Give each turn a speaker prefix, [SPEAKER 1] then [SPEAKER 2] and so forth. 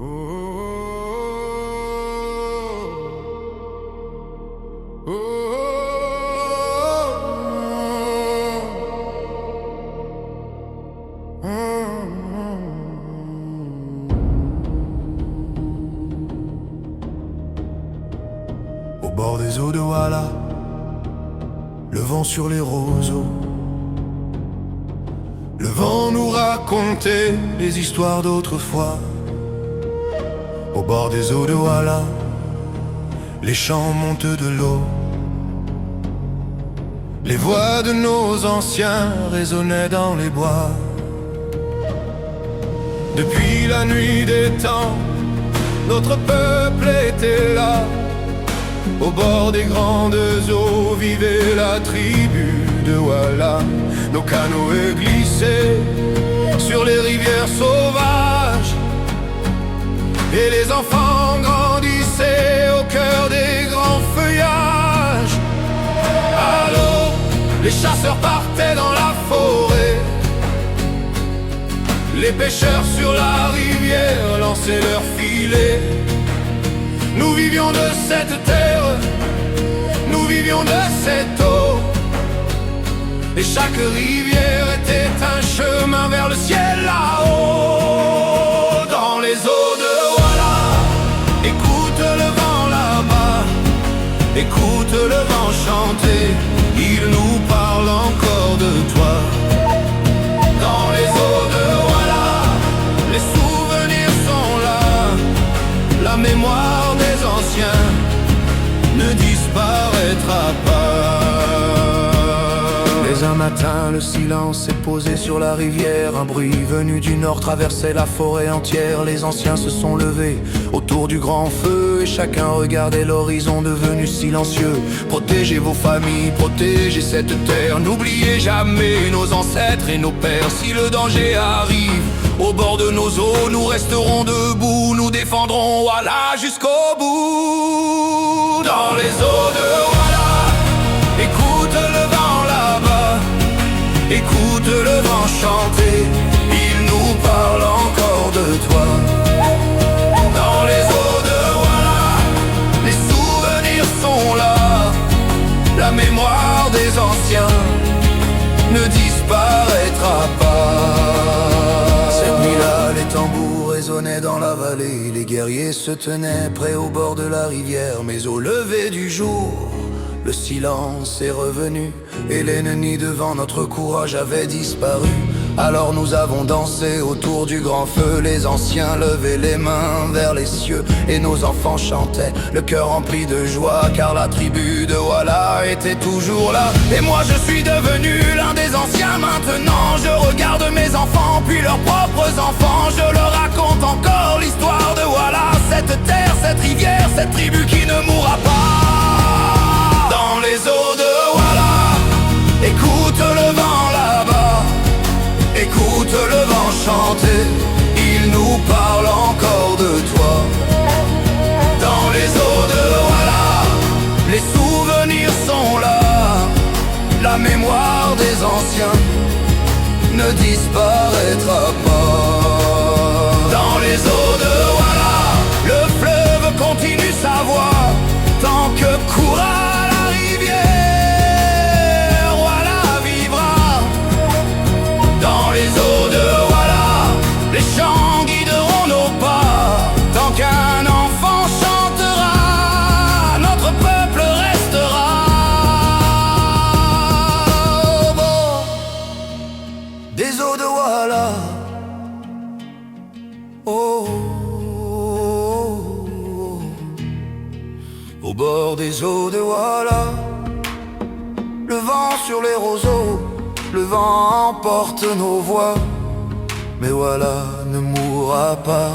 [SPEAKER 1] Au bord des eaux de Walla, le vent sur les roseaux. Le vent nous racontait les histoires d'autrefois. Au bord des eaux de Walla, les champs montent de l'eau. Les voix de nos anciens résonnaient dans les bois. Depuis la nuit des temps, notre peuple était là. Au bord des grandes eaux vivait la tribu de Walla. Nos canoës glissaient sur les rivières sauvages, et les enfants grandissaient au cœur des grands feuillages. À l'eau, les chasseurs partaient dans la forêt. Les pêcheurs sur la rivière lançaient leurs filets. Nous vivions de cette terre, nous vivions de cette eau, et chaque rivière était un chemin vers le ciel là-haut. Dans les eaux de Walla, écoute le vent là-bas, écoute le vent chanter, il nous parle encore de toi. Dans les eaux de Walla, les souvenirs sont là, la mémoire des anciens ne disparaîtra pas. Mais un matin, le silence s'est posé sur la rivière. Un bruit venu du nord traversait la forêt entière. Les anciens se sont levés autour du grand feu, et chacun regardait l'horizon devenu silencieux. Protégez vos familles, protégez cette terre. N'oubliez jamais nos ancêtres et nos pères. Si le danger arrive au bord de nos eaux, nous resterons debout. Nous défendrons Walla jusqu'au bout. Dans les eaux de Walla, écoute le vent là-bas, écoute le vent chanter, il nous parle encore de toi. Dans les eaux de Walla, les souvenirs sont là, la mémoire des anciens ne disparaîtra pas. Cette nuit-là, les tambours résonnaient dans la vallée. Les guerriers se tenaient près au bord de la rivière. Mais au lever du jour, le silence est revenu, et l'ennemi devant notre courage avait disparu. Alors nous avons dansé autour du grand feu. Les anciens levaient les mains vers les cieux, et nos enfants chantaient, le cœur rempli de joie, car la tribu de Walla était toujours là. Et moi je suis devenu l'un des anciens maintenant. Je regarde mes enfants, puis leurs propres enfants. Je leur raconte encore l'histoire de Walla. Cette terre, cette rivière, cette tribu qui ne mourra pas. Dans les eaux de Walla, écoute le vent là-bas, écoute le vent chanter, il nous parle encore de toi. Dans les eaux de Walla, les souvenirs sont là, la mémoire des anciens ne disparaîtra pas. Dans les eaux de Walla, le fleuve continue sa voie, tant que courra la rivière, Walla vivra. Dans les eaux de Walla, les chants guideront nos pas. Tant qu'un enfant chantera, notre peuple restera. Au bord des eaux de Walla, oh, au bord des eaux de Walla, le vent sur les roseaux, le vent emporte nos voix, mais Walla ne mourra pas.